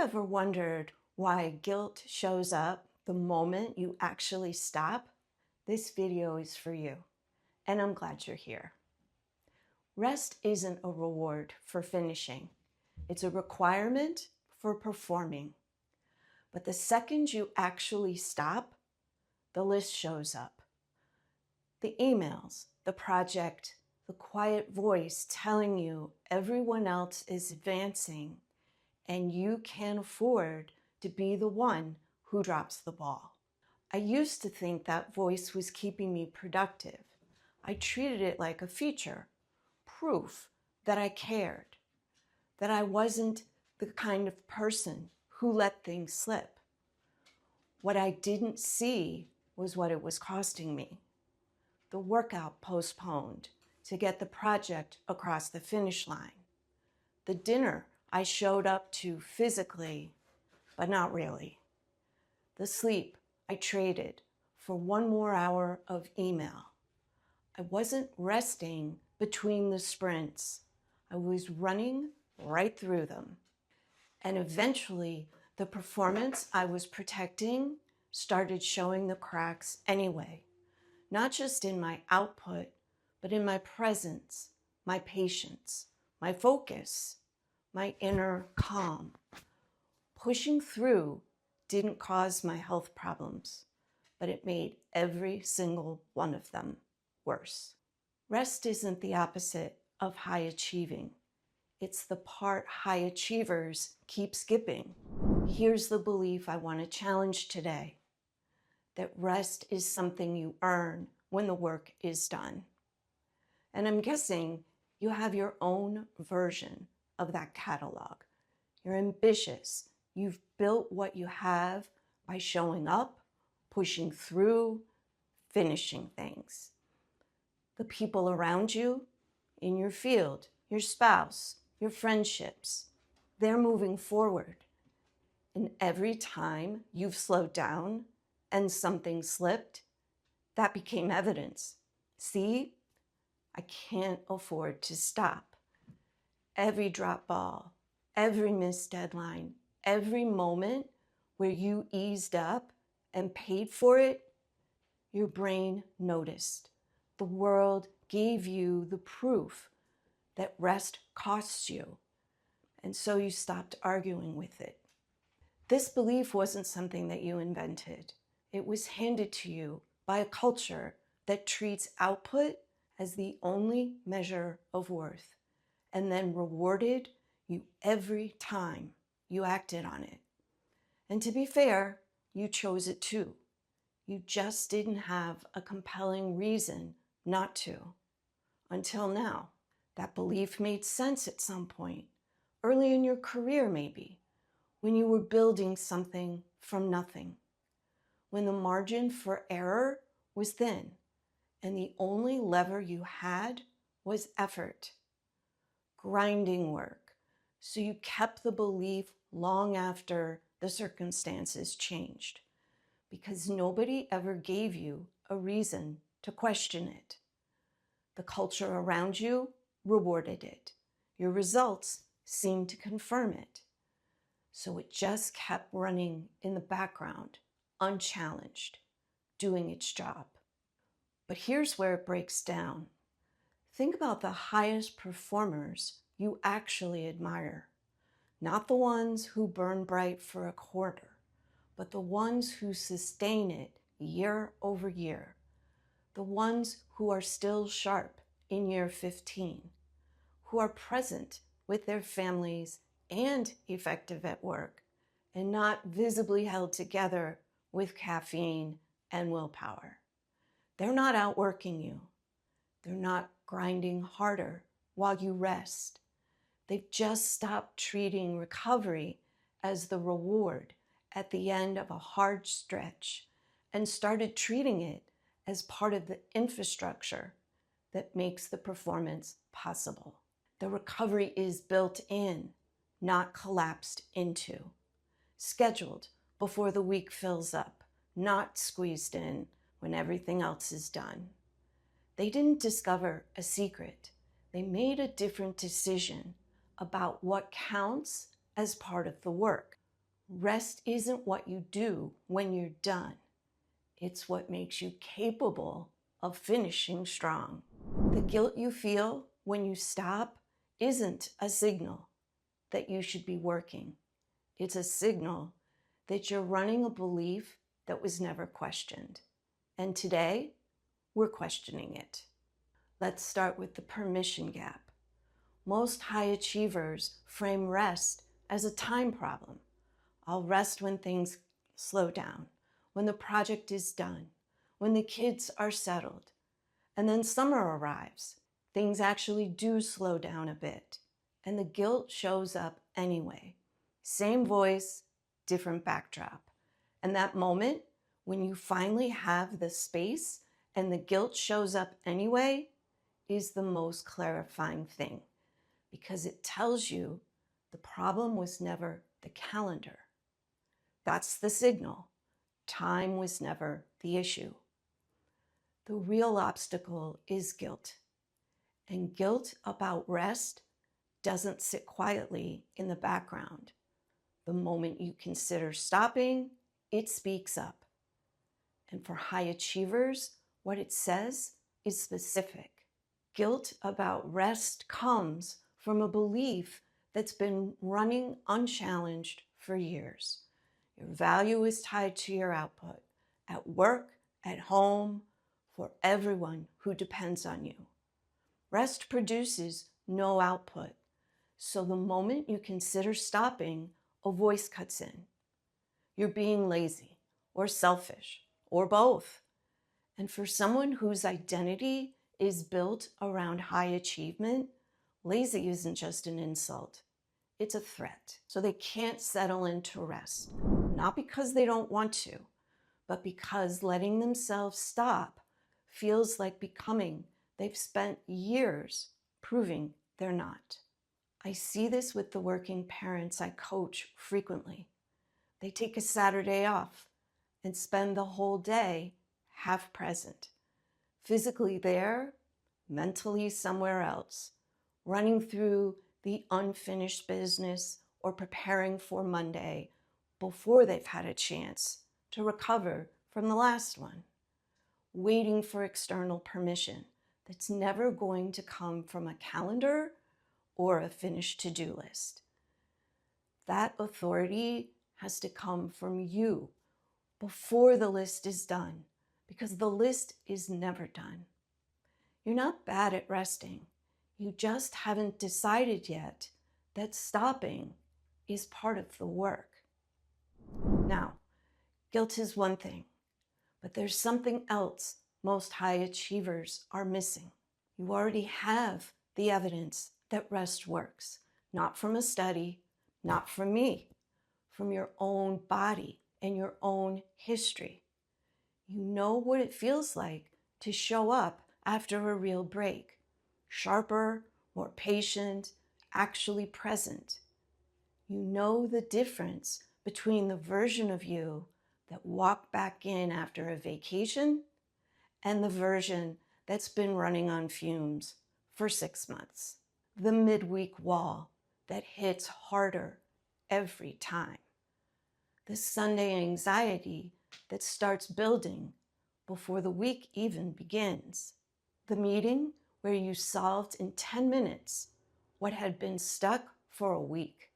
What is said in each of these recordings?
ever wondered why guilt shows up the moment you actually stop? This video is for you, and I'm glad you're here. Rest isn't a reward for finishing. It's a requirement for performing. But the second you actually stop, the list shows up. The emails, the project, the quiet voice telling you everyone else is advancing and you can't afford to be the one who drops the ball. I used to think that voice was keeping me productive. I treated it like a feature, proof that I cared, that I wasn't the kind of person who let things slip. What I didn't see was what it was costing me. The workout postponed to get the project across the finish line. The dinner I showed up to physically, but not really. The sleep I traded for one more hour of email. I wasn't resting between the sprints. I was running right through them. And eventually, the performance I was protecting started showing the cracks anyway, not just in my output, but in my presence, my patience, my focus, my inner calm. Pushing through didn't cause my health problems, but it made every single one of them worse. Rest isn't the opposite of high achieving. It's the part high achievers keep skipping. Here's the belief I want to challenge today, that rest is something you earn when the work is done. And I'm guessing you have your own version of that catalog. You're ambitious. You've built what you have by showing up, pushing through, finishing things. The people around you, in your field, your spouse, your friendships, they're moving forward. And every time you've slowed down and something slipped, that became evidence. See, I can't afford to stop. Every drop ball, every missed deadline, every moment where you eased up and paid for it, your brain noticed. The world gave you the proof that rest costs you, and so you stopped arguing with it. This belief wasn't something that you invented. It was handed to you by a culture that treats output as the only measure of worth, and then rewarded you every time you acted on it. And to be fair, you chose it too. You just didn't have a compelling reason not to. Until now. That belief made sense at some point, early in your career maybe, when you were building something from nothing, when the margin for error was thin, and the only lever you had was effort. Grinding work, so you kept the belief long after the circumstances changed, because nobody ever gave you a reason to question it. The culture around you rewarded it. Your results seemed to confirm it. So it just kept running in the background, unchallenged, doing its job. But here's where it breaks down. Think about the highest performers you actually admire. Not the ones who burn bright for a quarter, but the ones who sustain it year over year. The ones who are still sharp in year 15, who are present with their families and effective at work, and not visibly held together with caffeine and willpower. They're not outworking you. They're not grinding harder while you rest. They've just stopped treating recovery as the reward at the end of a hard stretch and started treating it as part of the infrastructure that makes the performance possible. The recovery is built in, not collapsed into. Scheduled before the week fills up, not squeezed in when everything else is done. They didn't discover a secret. They made a different decision about what counts as part of the work. Rest isn't what you do when you're done. It's what makes you capable of finishing strong. The guilt you feel when you stop isn't a signal that you should be working. It's a signal that you're running a belief that was never questioned. And today, we're questioning it. Let's start with the permission gap. Most high achievers frame rest as a time problem. I'll rest when things slow down, when the project is done, when the kids are settled. And then summer arrives. Things actually do slow down a bit, and the guilt shows up anyway. Same voice, different backdrop. And that moment when you finally have the space and the guilt shows up anyway is the most clarifying thing, because it tells you the problem was never the calendar. That's the signal. Time was never the issue. The real obstacle is guilt. And guilt about rest doesn't sit quietly in the background. The moment you consider stopping, it speaks up. And for high achievers, what it says is specific. Guilt about rest comes from a belief that's been running unchallenged for years. Your value is tied to your output, at work, at home, for everyone who depends on you. Rest produces no output, so the moment you consider stopping, a voice cuts in. You're being lazy, or selfish, or both. And for someone whose identity is built around high achievement, lazy isn't just an insult. It's a threat. So they can't settle into rest, not because they don't want to, but because letting themselves stop feels like becoming they've spent years proving they're not. I see this with the working parents I coach frequently. They take a Saturday off and spend the whole day half present, physically there, mentally somewhere else, running through the unfinished business or preparing for Monday before they've had a chance to recover from the last one, waiting for external permission that's never going to come from a calendar or a finished to-do list. That authority has to come from you before the list is done, because the list is never done. You're not bad at resting. You just haven't decided yet that stopping is part of the work. Now, guilt is one thing, but there's something else most high achievers are missing. You already have the evidence that rest works, not from a study, not from me, from your own body and your own history. You know what it feels like to show up after a real break, sharper, more patient, actually present. You know the difference between the version of you that walked back in after a vacation and the version that's been running on fumes for 6 months. The midweek wall that hits harder every time. The Sunday anxiety that starts building before the week even begins. The meeting where you solved in 10 minutes what had been stuck for a week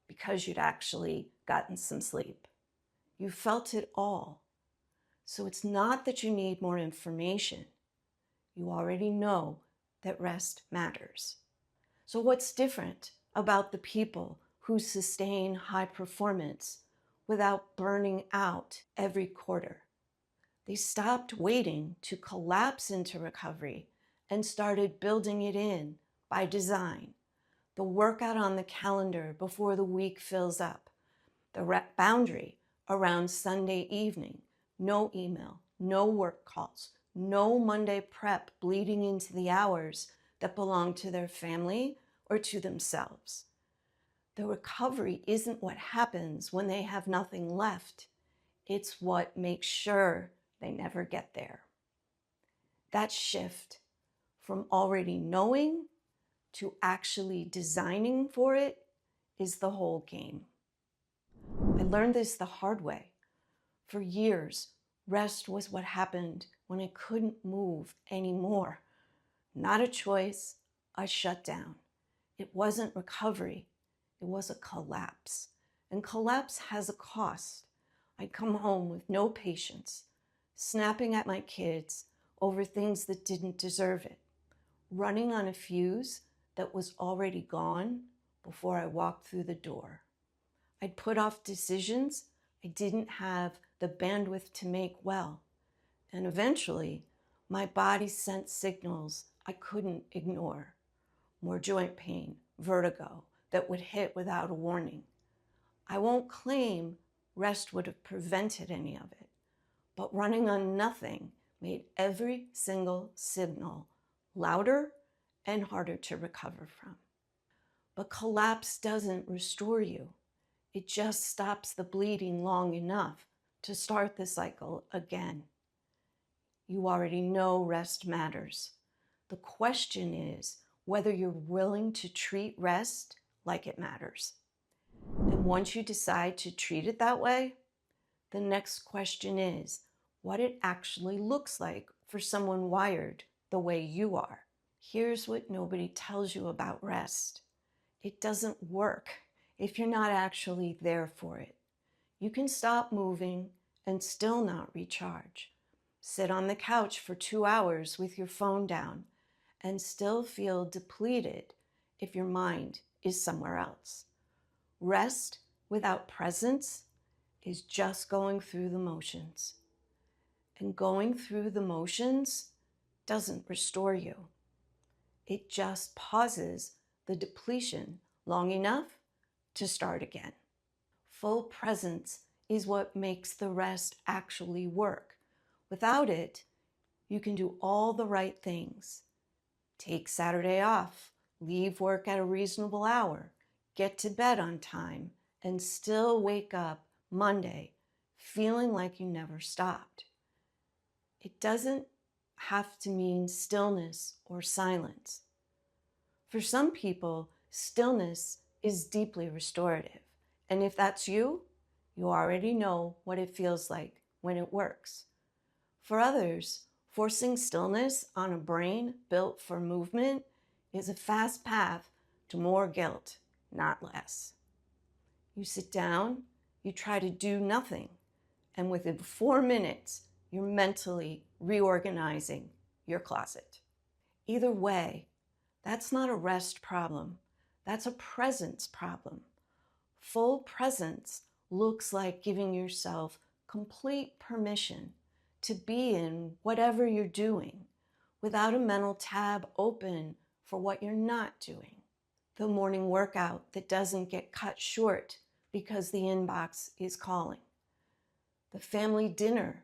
because you'd actually gotten some sleep. You felt it all. So it's not that you need more information. You already know that rest matters. So what's different about the people who sustain high performance without burning out every quarter? They stopped waiting to collapse into recovery and started building it in by design. The workout on the calendar before the week fills up. The boundary around Sunday evening. No email, no work calls, no Monday prep bleeding into the hours that belong to their family or to themselves. The recovery isn't what happens when they have nothing left. It's what makes sure they never get there. That shift from already knowing to actually designing for it is the whole game. I learned this the hard way. For years, rest was what happened when I couldn't move anymore. Not a choice, a shutdown. It wasn't recovery, it was a collapse. And collapse has a cost. I'd come home with no patience, snapping at my kids over things that didn't deserve it, running on a fuse that was already gone before I walked through the door. I'd put off decisions I didn't have the bandwidth to make well, and eventually my body sent signals I couldn't ignore. More joint pain, vertigo that would hit without a warning. I won't claim rest would have prevented any of it, but running on nothing made every single signal louder and harder to recover from. But collapse doesn't restore you. It just stops the bleeding long enough to start the cycle again. You already know rest matters. The question is whether you're willing to treat rest like it matters. And once you decide to treat it that way, the next question is what it actually looks like for someone wired the way you are. Here's what nobody tells you about rest. It doesn't work if you're not actually there for it. You can stop moving and still not recharge. Sit on the couch for 2 hours with your phone down and still feel depleted if your mind is somewhere else. Rest without presence is just going through the motions. And going through the motions doesn't restore you. It just pauses the depletion long enough to start again. Full presence is what makes the rest actually work. Without it, you can do all the right things. Take Saturday off, leave work at a reasonable hour, get to bed on time, and still wake up Monday feeling like you never stopped. It doesn't have to mean stillness or silence. For some people, stillness is deeply restorative. And if that's you, you already know what it feels like when it works. For others, forcing stillness on a brain built for movement is a fast path to more guilt, not less. You sit down, you try to do nothing, and within 4 minutes, you're mentally reorganizing your closet. Either way, that's not a rest problem. That's a presence problem. Full presence looks like giving yourself complete permission to be in whatever you're doing without a mental tab open for what you're not doing. The morning workout that doesn't get cut short because the inbox is calling. The family dinner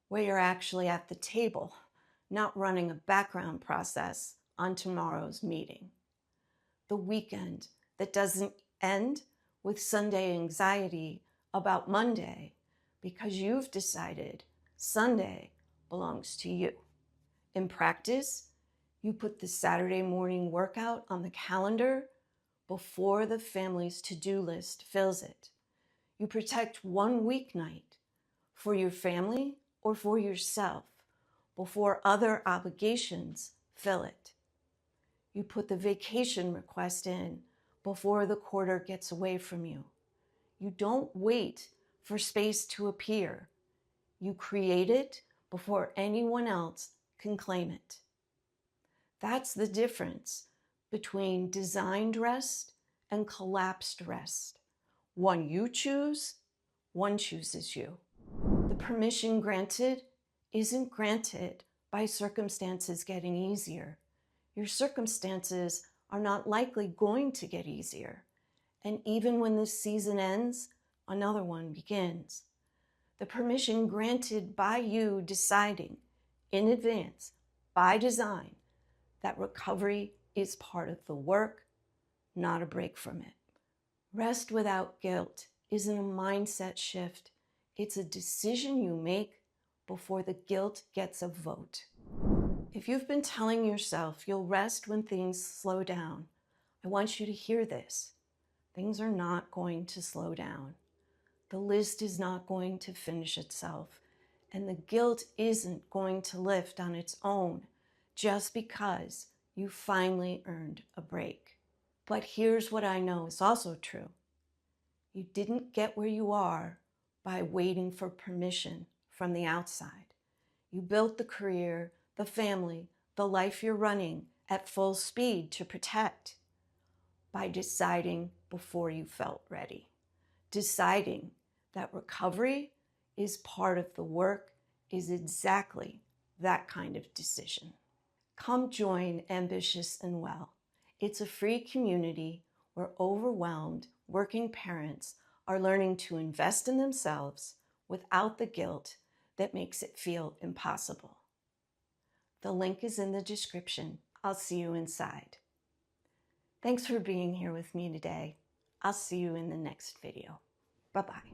where you're actually at the table, not running a background process on tomorrow's meeting. The weekend that doesn't end with Sunday anxiety about Monday because you've decided Sunday belongs to you. In practice, you put the Saturday morning workout on the calendar before the family's to-do list fills it. You protect one weeknight for your family or for yourself before other obligations fill it. You put the vacation request in before the quarter gets away from you. You don't wait for space to appear. You create it before anyone else can claim it. That's the difference between designed rest and collapsed rest. One you choose, one chooses you. The permission granted isn't granted by circumstances getting easier. Your circumstances are not likely going to get easier. And even when this season ends, another one begins. The permission granted by you deciding in advance, by design, that recovery is part of the work, not a break from it. Rest without guilt isn't a mindset shift. It's a decision you make before the guilt gets a vote. If you've been telling yourself you'll rest when things slow down, I want you to hear this. Things are not going to slow down. The list is not going to finish itself, and the guilt isn't going to lift on its own just because you finally earned a break. But here's what I know is also true. You didn't get where you are by waiting for permission from the outside. You built the career, the family, the life you're running at full speed to protect by deciding before you felt ready. Deciding that recovery is part of the work is exactly that kind of decision. Come join Ambitious and Well. It's a free community where overwhelmed working parents are learning to invest in themselves without the guilt that makes it feel impossible. The link is in the description. I'll see you inside. Thanks for being here with me today. I'll see you in the next video. Bye-bye.